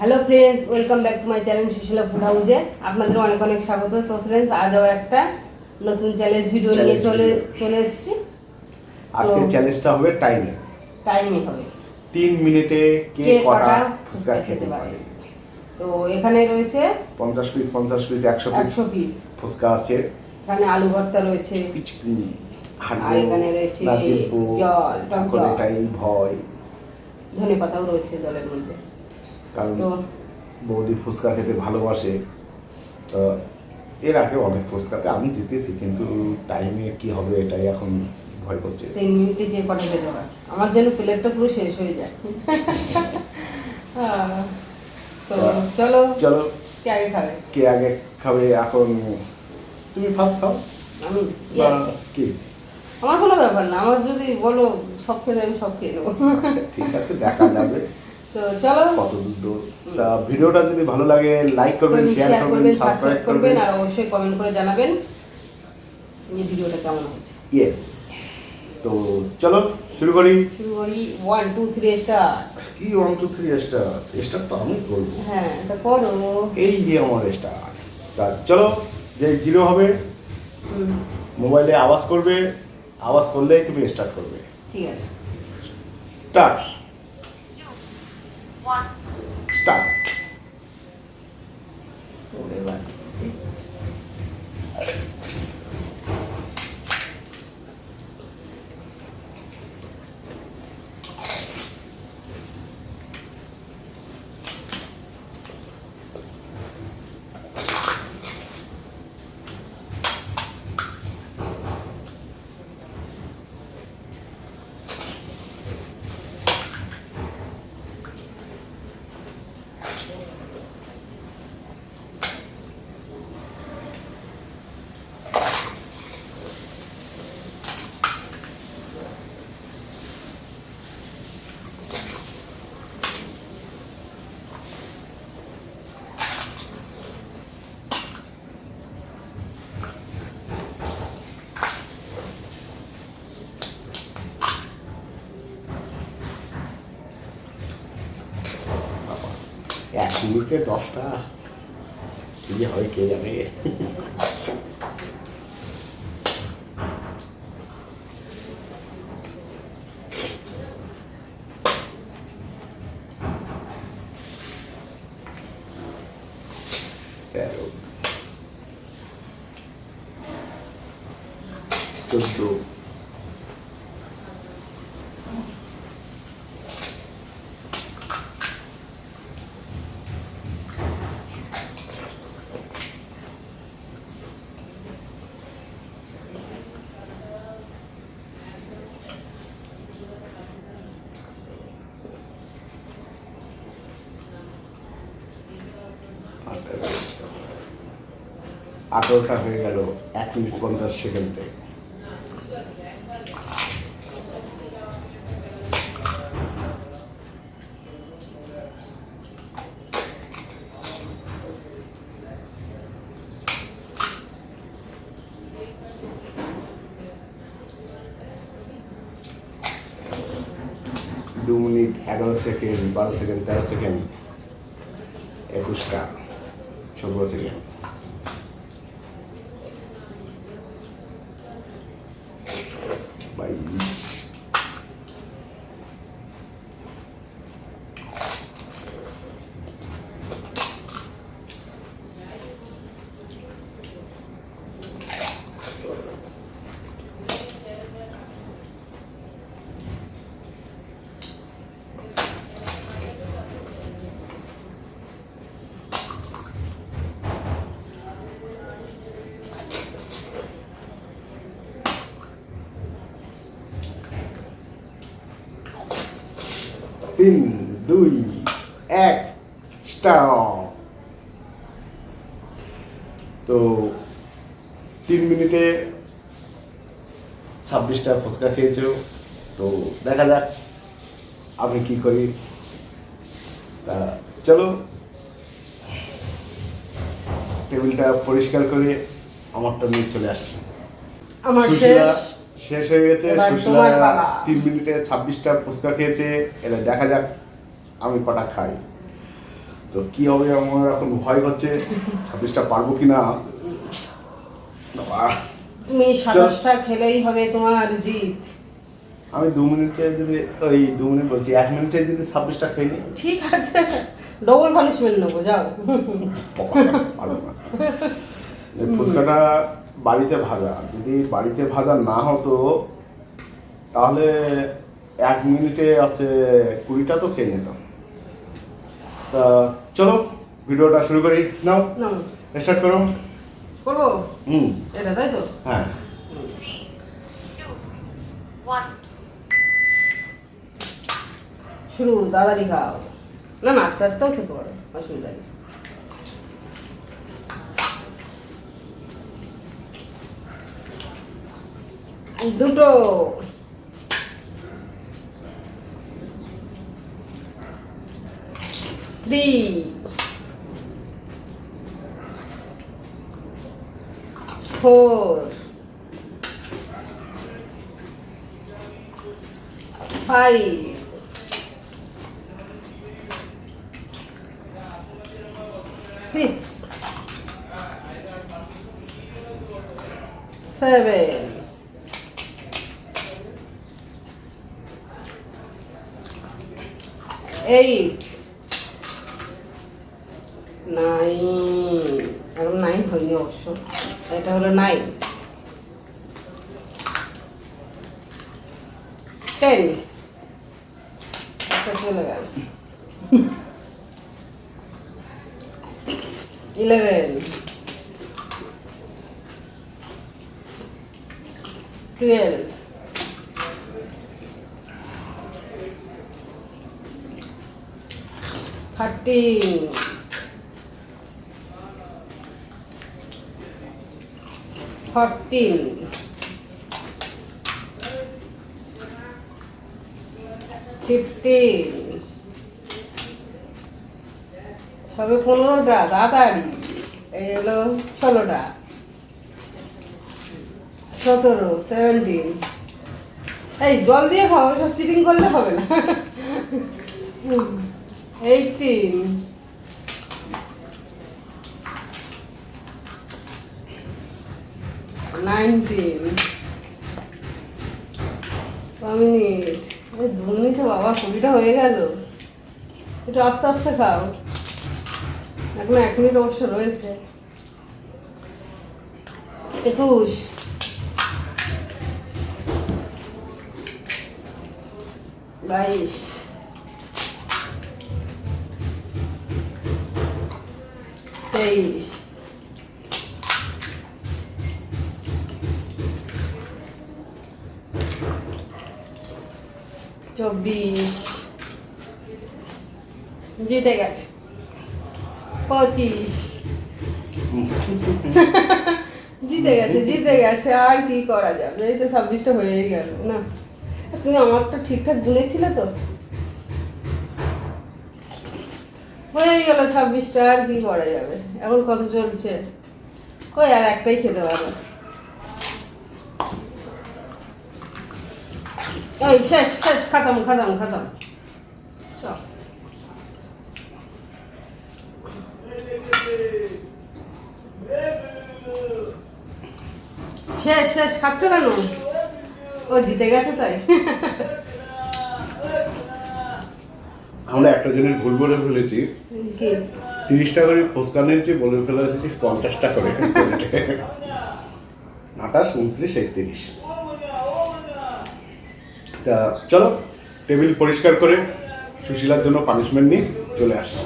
Hello friends, welcome back to my channel Sushila food হাউসে। আপনাদের অনেক অনেক স্বাগত। তো ফ্রেন্ডস, আজ আবার একটা নতুন চ্যালেঞ্জ ভিডিও নিয়ে চলে এসেছি। আজকের চ্যালেঞ্জটা হবে টাইমে হবে 3 মিনিটে কে কটা ফুচকা খেতে পারে। তো এখানে রয়েছে 50 পিস 100 পিস ফুচকা আছে। এখানে আলু ভর্তা রয়েছে, আর এখানে রয়েছে জল, টক জল, এটাই ভয়, ধনে পাতাও রয়েছে জলের মধ্যে। কারণ বৌদি ফুচকা খেতে ভালোবাসে। তো এর আগে অনেক ফুচকাতে আমি জিতেছি, কিন্তু টাইমে কি হবে এটাই এখন ভয় করছে। 3 মিনিটে কে কটা খেতে পারে, আমার যেন প্লেটটা পুরো শেষ হয়ে যায়। তো চলো চলো, কে আগে খাবে? কে আগে খাবে? এখন তুমি ফার্স্ট খাও। আমি কি, আমার কোনো ব্যাপার না, আমার যদি বলো সব খেতে আমি সব খেয়ে নেবো। ঠিক আছে, দেখা যাবে। তো চলো, কত দূর। তা ভিডিওটা যদি ভালো লাগে লাইক করবেন, শেয়ার করবেন, সাবস্ক্রাইব করবেন, আর অবশ্যই কমেন্ট করে জানাবেন যে ভিডিওটা কেমন হচ্ছে। ইয়েস। তো চলো শুরু করি। 1 2 3 স্টার্ট। কি 1 2 3 স্টার তো আমি করব। হ্যাঁ, এটা করো। এই যে আমার স্টার। তা চলো, যে জিরো হবে মোবাইলে আওয়াজ করবে, আওয়াজ করলেই তুমি স্টার্ট করবে। ঠিক আছে, স্টার্ট স্টার্ট। এবার এক মিনিটে 10টা কি হয় কে জানে। তেরো, 14, 18টা হয়ে গেল 1 মিনিট 50 সেকেন্ডে। দু মিনিট 11 সেকেন্ড, 12 সেকেন্ড, 13 সেকেন্ড, 21টা 16 সেকেন্ড, 22, 3 2 1 স্টার্ট। তো 3 মিনিটে 26টা ফুচকা খেয়েছো। তো দেখা যাক আমি কি করি। তা চলো, টেবিলটা পরিষ্কার করে আমারটা নিয়ে চলে আসছি। আমার শেষ হয়ে গেছে। সুশীলা 3 মিনিটে 26টা ফুচকা খেয়েছে। এবার দেখা যাক আমি কটা খাই। তো কি হবে আমার এখন ভয় হচ্ছে, 26টা পারবো কি না। তুমি 27টা খেলেই হবে তোমার জিত। আমি 2 মিনিটে যদি 2 মিনিট বলছি 1 মিনিটে যদি 26টা খেয়ে নিই, ঠিক আছে, ডবল পানিশমেন্ট নেবো, যাও। ভালো না। এই ফুচকাটা বাড়িতে ভাজা, যদি বাড়িতে ভাজা না হতো তাহলে 1 মিনিটে আছে 20টা তো খেয়ে নিতাম। তা চলো ভিডিওটা শুরু করি। নাও নাও স্টার্ট করো। করবো হুম, এটা, তাই তো? হ্যাঁ। শুরু তাড়াতাড়ি খাও, না না আস্তে আস্তেও খেতে পারো, অসুবিধা নেই। দুটো, three, four, five, six, seven, 8, 9, এখন 9 হয়নি অবশ্য, এটা হলো 9, 10, আচ্ছা চলে গেল, 11, 12, 13, 14, 15, সবে 15টা, তাড়াতাড়ি, এই হলো 16টা, 17, 17, এই জল দিয়ে খাও, সব চিটিং করলে হবে না। 18, 19, মিনিট, 2 মিনিটে বাবা 20টা হয়ে গেল। একটু আস্তে আস্তে খাও, এখন 1 মিনিট অবশ্য রয়েছে। 21, 22, 23, 24, জিতে গেছে, 25, জিতে গেছে, জিতে গেছে, আর কি করা যাবে, এই তো 26টা হয়েই গেল না। তুমি আমারটা ঠিকঠাক গুনেছিলে তো, হয়ে গেল 26টা, আর কি করা যাবে। এখন কত চলছে, কই আর একটাই খেতে পারবো। ওই শেষ শেষ, খতম খতম খতম, Stop. শেষ শেষ, খাচ্ছ কেন? ও জিতে গেছে তাই। আমরা একটা জিনিস ভুল বলে ফেলেছি, কি? 30টা করে ফুচকা নিয়েছি, বলে ফেলেছি 50টা করে। 28, 29, 31। তা চলো টেবিল পরিষ্কার করে সুশীলার জন্য পানিশমেন্ট নিয়ে চলে আসছি।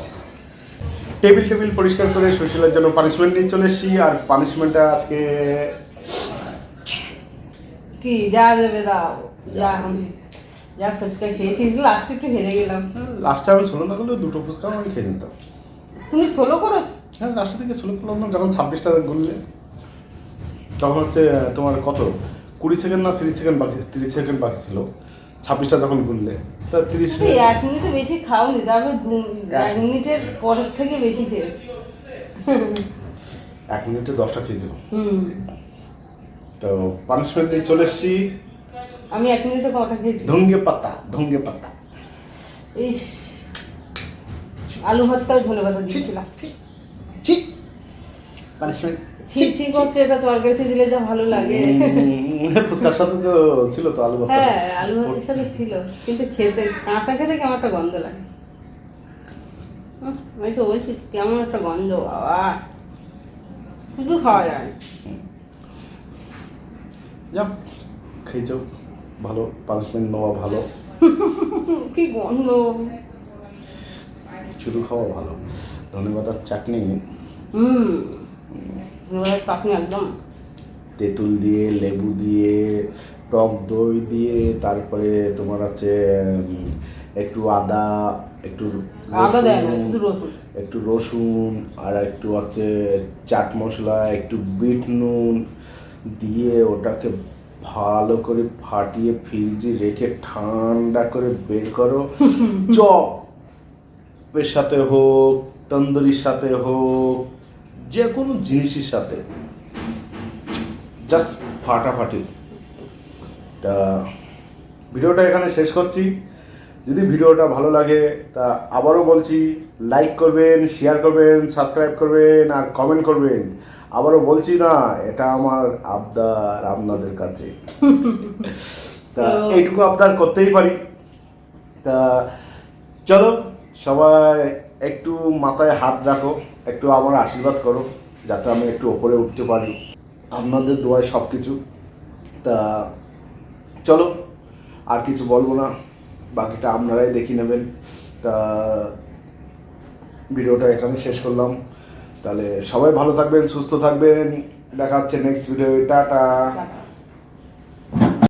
টেবিল পরিষ্কার করে সুশীলার জন্য পানিশমেন্ট নিয়ে চলে এসেছি। আর পানিশমেন্টটা আজকে কি যা যাবে দাও, যা যা ফুচকা খেয়েছি, লাস্টে একটু হেরে গেলাম। লাস্টে আমি ছোলো না করলে 2টো ফুচকা আমি খেয়ে নিতাম। তুমি ছোলো করো? হ্যাঁ, লাস্টের দিকে ছোলো করলাম না, যখন 26টা গুনলে তখন হচ্ছে তোমার কত 20 সেকেন্ড না 30 সেকেন্ড বাকি, 30 সেকেন্ড বাকি ছিল 26টা যখন গুনলে, তা 30 মিনিট। 1 মিনিটে বেশি খাওনি, তারপর 1 মিনিটের পরের থেকে বেশি খেয়েছি। 1 মিনিটে 10টা খেয়েছিল। হুম, তো পানিশমেন্ট নিয়ে চলে এসেছি। আমি 1 মিনিটে কটা খেয়েছি? ধঙ্গে পাতা ইস, আলু ভর্তাও ধনে পাতা দিয়েছিলাম। ছি পানিশমেন্ট ছি ছি করছে, এটা তরকারিতে দিলে যা ভালো লাগে। ফুচকার সাথে তো ছিল তো আলু ভর্তা। হ্যাঁ আলু ভর্তার সাথে ছিল, কিন্তু খেতে কাঁচা খেতে কেমন একটা গন্ধ লাগে। আমি তো বলছি কেমন একটা গন্ধ বাবা, শুধু খাওয়া যায় না। যাও খেয়েছো, ভালো, পানিশমেন্ট নেওয়া ভালো, কি গন্ধ। শুধু খাওয়া ভালো। ধনেপাতার চাটনি, চাটনি একদম তেঁতুল দিয়ে, লেবু দিয়ে, টক দই দিয়ে, তারপরে তোমার আছে একটু আদা, একটু আদা দেয় না, রসুন, শুধু রসুন। একটু রসুন, আর একটু আছে চাট মশলা, একটু বিট নুন দিয়ে ওটাকে ভালো করে ফাটিয়ে ফ্রিজে রেখে ঠান্ডা করে বের করো। চপের সাথে হোক, তন্দুরির সাথে হোক, যে কোনো জিনিসের সাথে জাস্ট ফাটাফাটি। তা ভিডিওটা এখানে শেষ করছি। যদি ভিডিওটা ভালো লাগে তা আবারও বলছি, লাইক করবেন, শেয়ার করবেন, সাবস্ক্রাইব করবেন আর কমেন্ট করবেন। আবারও বলছি না, এটা আমার আবদার আপনাদের কাছে। তা এইটুকু আবদার করতেই পারি। তা চলো সবাই একটু মাথায় হাত রাখো, একটু আমার আশীর্বাদ করো যাতে আমি একটু ওপরে উঠতে পারি। আপনাদের দোয়ায় সব কিছু। তা চলো আর কিছু বলবো না, বাকিটা আপনারাই দেখে নেবেন। তা ভিডিওটা এখানে শেষ করলাম। তাহলে সবাই ভালো থাকবেন, সুস্থ থাকবেন, দেখা হচ্ছে নেক্সট ভিডিও। টাটা।